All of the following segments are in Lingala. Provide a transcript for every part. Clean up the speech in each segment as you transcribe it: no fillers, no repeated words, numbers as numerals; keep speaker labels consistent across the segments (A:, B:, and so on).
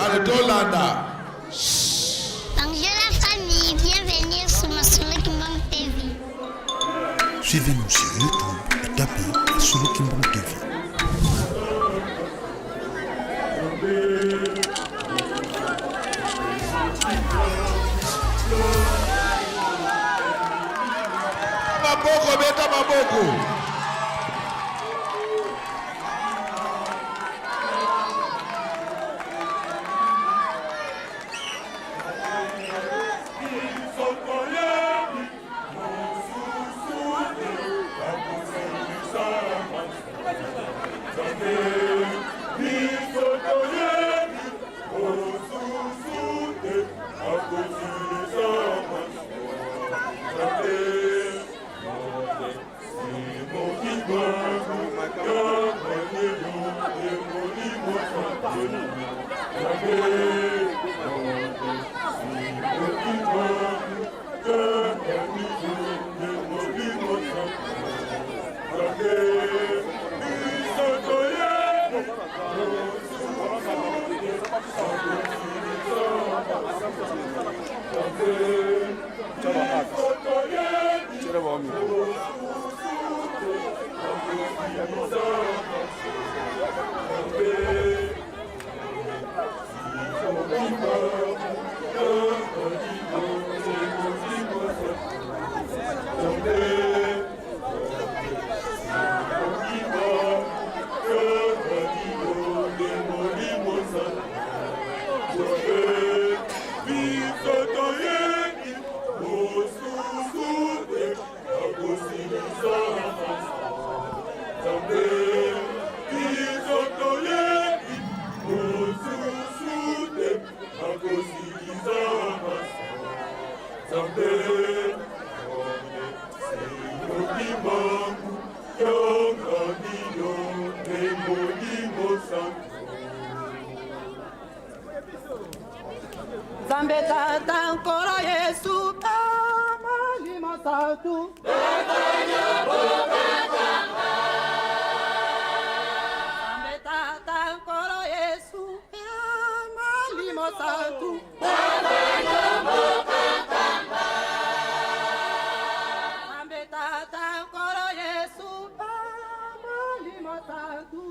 A: Allez, Dolanda.
B: Bonjour la famille, bienvenue sur Masolo Kimbang TV.
C: Suivez-nous sur YouTube et tapez Masolo Kimbang TV.
A: Maboko, beta maboko.
D: Zambeta tankoro Yesu amali masatu. Zambeta tankoro Yesu amali masatu. Zambeta tankoro Yesu amali masatu.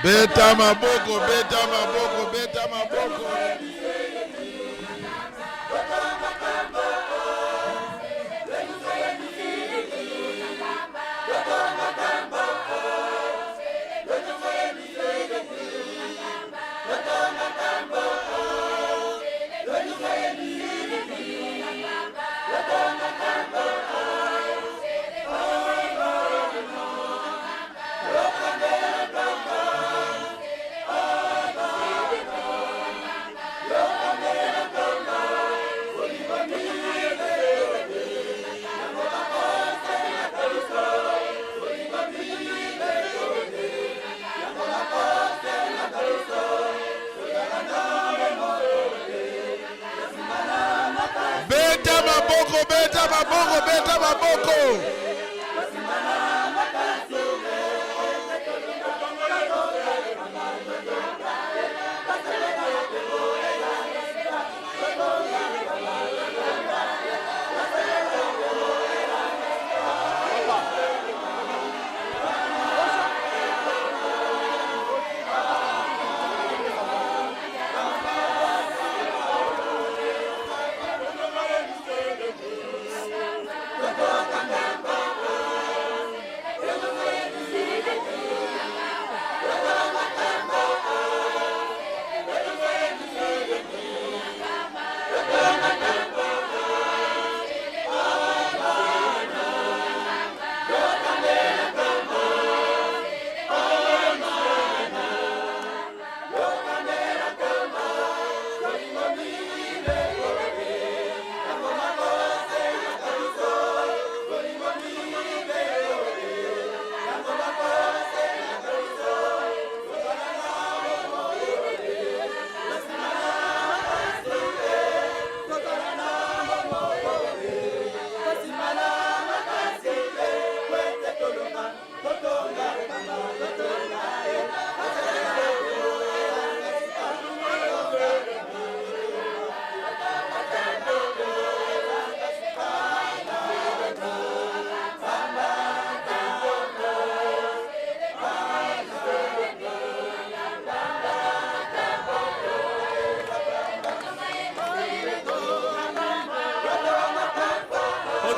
A: Beta maboko, beta maboko, beta maboko. Beta maboko, beta maboko, beta maboko.
E: Kamba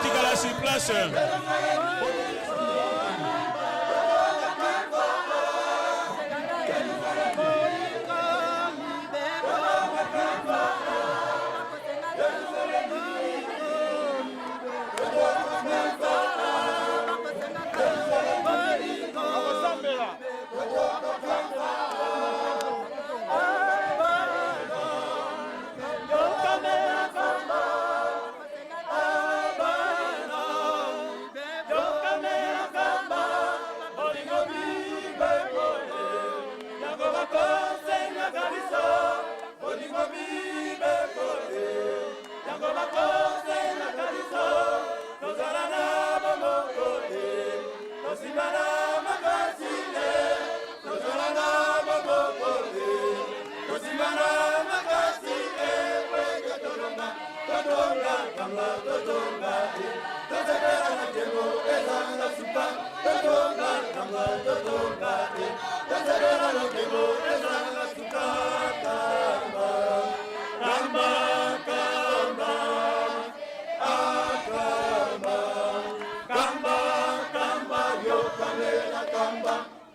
E: botikala sur place.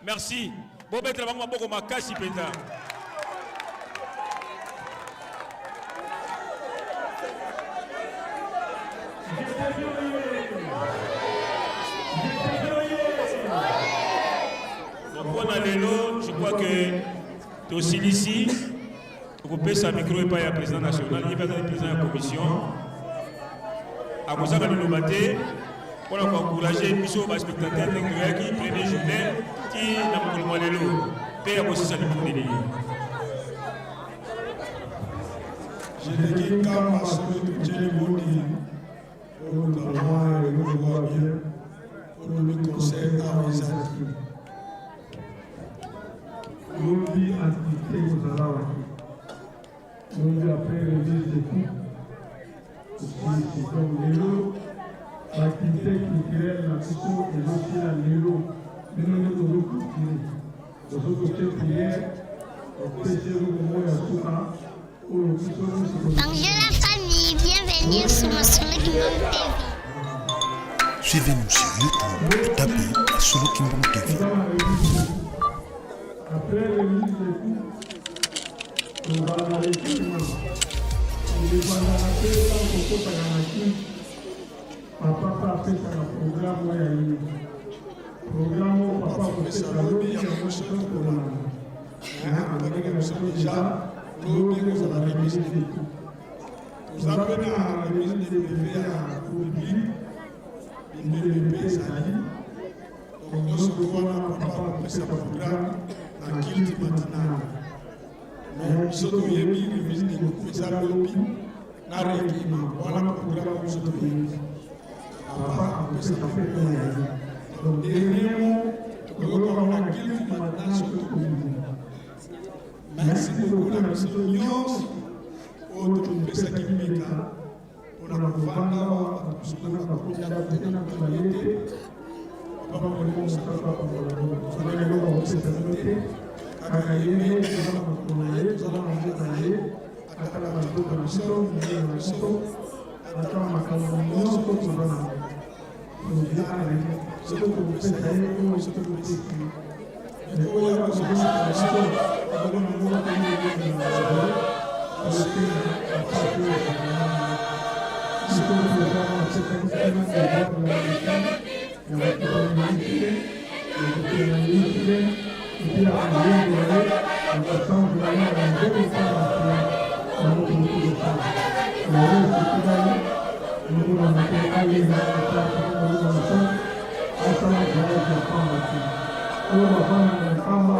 E: Merci. Bon, ben, travaillons beaucoup ma casse, Penda. Donc, on a l'élo, je crois que tu es aussi ici. Vous pouvez sa micro et pas le président national, il est le président de la commission. À cause de nous battre, pour encourager les spectateurs qui première journée qui n'a pas de l'eau. Père aussi ça nous donne.
A: Je dis que quand on se met tout le monde, on doit voir bien, on le conseille à les actifs.
F: L'oubli activité vous allez avoir. L'oubli après le ministre de tout. C'est comme l'élo. L'activité culturelle, la question est aussi à l'élo. Nous nous devons cultiver. Nous avons côté prière, au péché, nous avons tout ça.
B: Bonjour la famille, bienvenue sur ma Solo Kimbom TV.
C: Suivez-nous sur YouTube, tapez Solo Kimbom TV.
F: Après le ministre de tout, on va l'arrêter maintenant. Il va l'arrêter quand on peut l'arrêter. Papa a fait ça programme où il y a eu. Programme où papa a fait ça l'eau, il y a un seul programme. On a déjà l'eau qui nous a révisé tout. Nous avons révisé des bébés à Koubli, des bébés Zali. Donc nous devons papa a fait ça programme dans Kilti maintenant. Mais nous avons révisé des bébés à l'eau, n'a rien qui m'a. Voilà le programme que nous avons révisé. Papa a fait ça fait donc dernièrement, nous avons la Kilti maintenant sur le communauté. Merci beaucoup la mission autre pesa kimika unakuvanga kusukuma kwa kuja tena kubalete baba mwalimu mstari kwa kwa wale ndio wapesa zote akayene kama kuna yeye kama mmoja akala mambo na sio ndio na sio hata makao mmoja kwa kuna ndio ana sio kupesa yeye kwa sio kupesa ndio ya kusema sio agora não vou ter ninguém na rua, você tem a parte da se for jogar você tem que ter uma bola na frente, não vai ter ninguém, não vai ter ninguém, e tira a linha aí, a questão de lá não tem que falar aqui, não tem que falar, não é que daí não vai ter a linha na frente, não vai ter essa linha de fama aqui, ou a fama na fama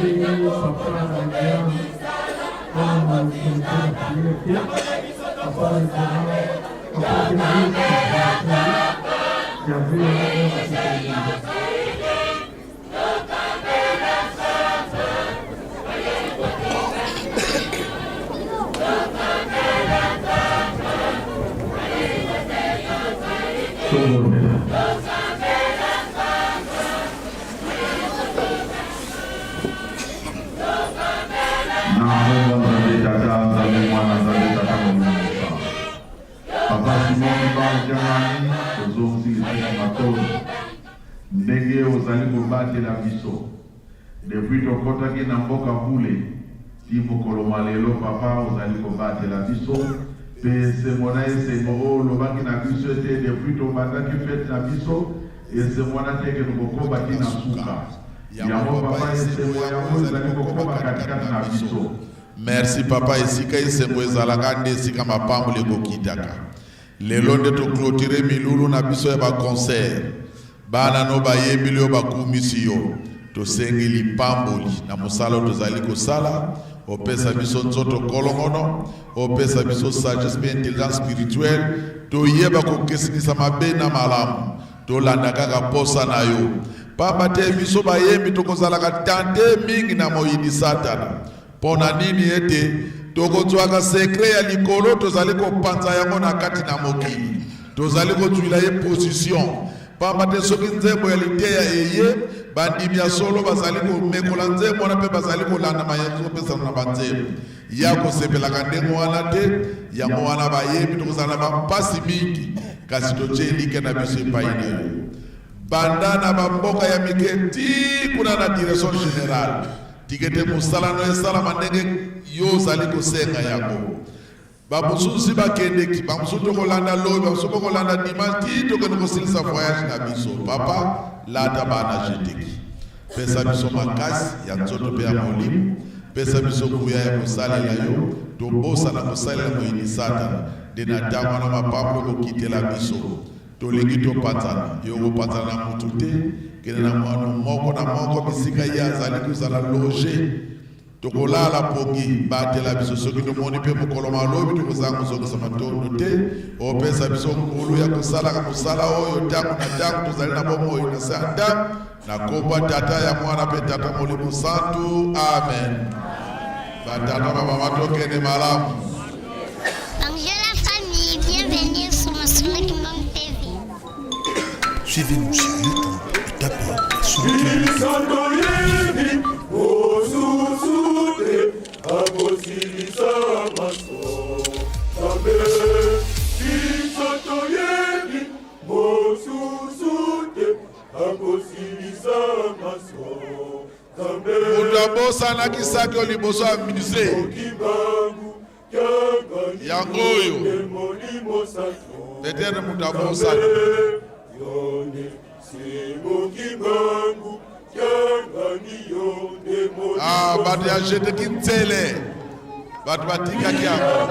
F: ndenge papa Andrea wana mwenye pia papa Andrea papa Andrea ya vile
G: ndenge ozali kobatela biso depuis tokotaki na mboka vule ti mokolo malelo papa ozali kobatela biso mpe esengo na esengo oyo olobaki na biso ete depuis tobandaki fete na biso esengo wana teke tokokoba ti na suka yango papa esengo yango ezali kokoba katikati na biso.
H: Merci papa, esika esengo ezalaka nde esika mapamboli ekokitaka lelo nde toclotire milulu na biso ya baconcert bana no bayembeli oyo bakumisi yo tosengi lipamboli na mosala tozali kosala opesa biso nzoto kolongono opesa biso sagesse mpe intelligence spirituelle toyeba kokesinisa mabe na malamu tolanda kaka posa na yo pamba te biso bayembi tokozalaka tante mingi na moyini satana pona nini ete tokozwaka sekre ya likolo tozali kopanza yango na kati na mokili tozali kozwila ye position pamba te soki nzembo ya liteya eye bandimi ya solo bazali komekola nzembo wana mpe bazali kolanda mayanzo opesana na banzembo ya kosepelaka ndenge wana te yango wana bayembi tokozala na bampasi mingi kasi totie elike na biso epai na yo banda na bamboka ya mike ti kuna na direction générale tikete mosala no esalama ndenge yo ozali kosenga yango bamosusu bakendeki bamosusu tokolanda loyi bamosusu bokolanda dimanche ti tokende kosilisa voyage na biso papa lata bana jeteki pesa biso makasi ya nzoto mpe ya molimo pesa biso kuya ya kosalela yo tobosana kosalela moyini satana nde na ntango wana mapamboli okokitela biso tolingi topanzana yo kopanzana na mutu te kende na mwana moko na moko bisika ye azali kozala loge tokolala pongi batela biso soki tomoni mpe mokolo malobi tokozala kozongisa matondo te opesa biso nkulu ya kosalaka mosala oyo ntango na ntango tozali na bomoi na se ya ntango na kombo tata ya mwana mpe tata molimo santu amen batata bamama tokende malamu.
B: Bonjour la famille, bienvenue sur ma Soulou Kimbangu TV.
C: Suivez-nous sur YouTube et tapez Soulou Kimbangu.
H: Mudabosa na kisaki oliboso ya ministre yango oyo peut-être mudabosa bato ya jeteki nzele bato batikaki yango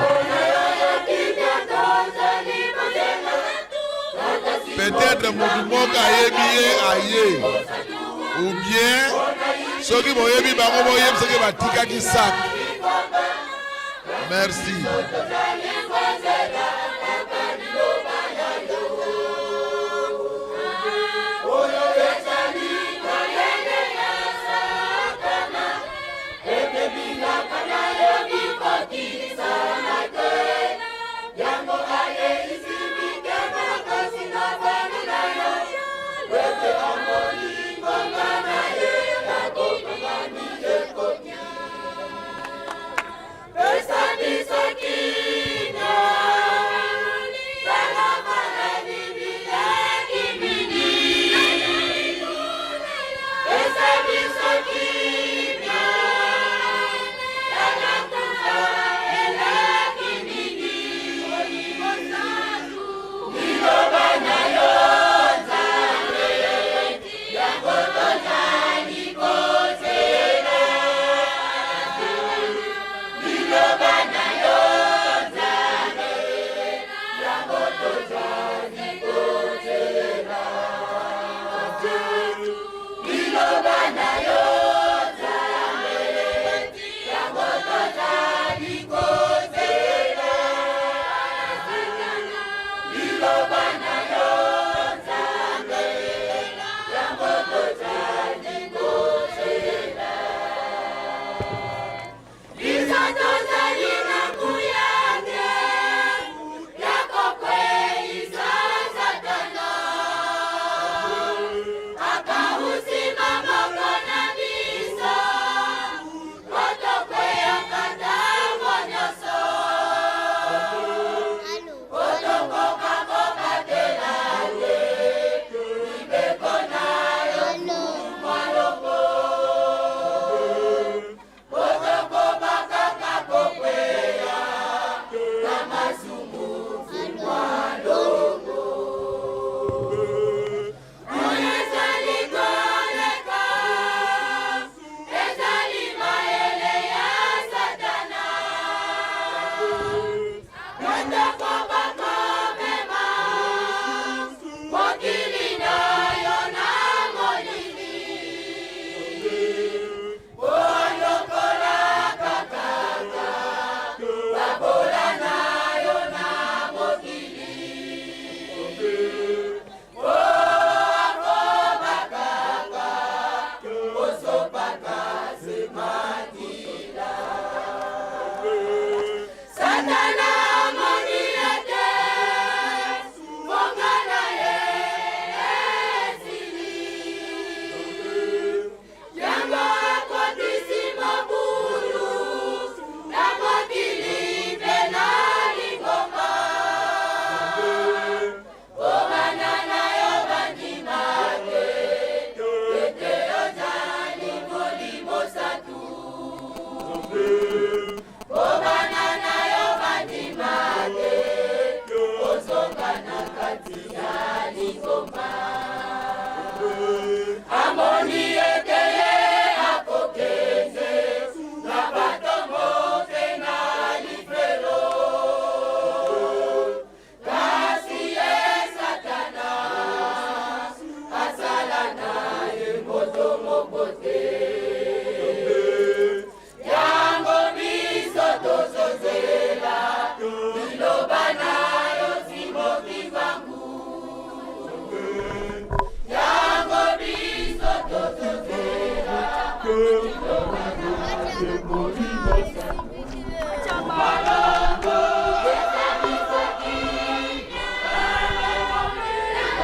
H: peut-être mutu moko ayebi ye aye ou bien soki boyebi bango boyebi soki batikaki sak. Merci.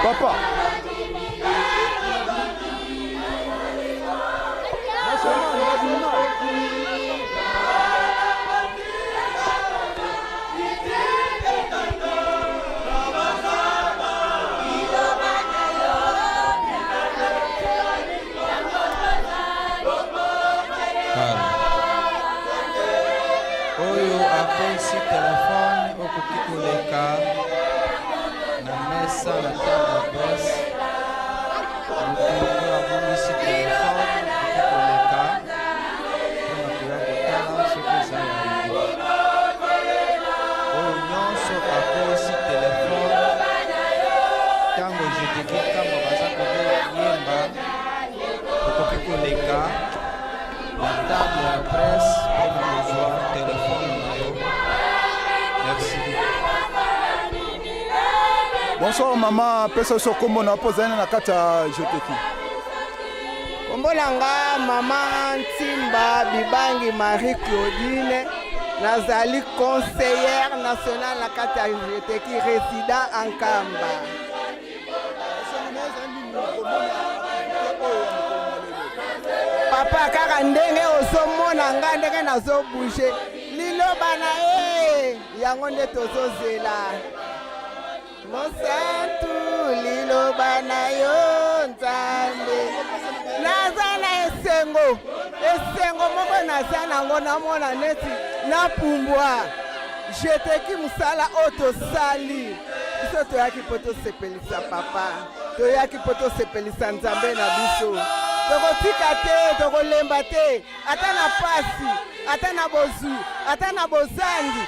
I: Papa.
J: Oyo apensi telefone okoki koleka na mesa na table presse. Moto abongisi telefone okoki koleka mpona koya kotala soki eza ya rigo. Oyo nyonso apensi telefone ntango jeteki ntango baza koyemba okoki koleka na table ya presse mpona kozwa telefone na yo. Merci.
I: Bonsoir maman, pesa so kombo na pozana na kati ya jeteki.
K: Kombo nanga mama Ntimba Bibangi Marie Claudine, nazali conseillère nationale na kati ya jeteki, résident en Kamba. Papa kaka ndenge ozomona nga ndenge nazobouge liloba na ye yango nde tozozela mosantu liloba na yo Nzambe. Naza na esengo moko naza nango namona neti napumbwa jeteki mosala oyo tosali biso toyaki mpo tosepelisa papa, toyaki mpo tosepelisa Nzambe na biso. Tokotika te, tokolemba te, ata na pasi, ata na bozu, ata na bozangi,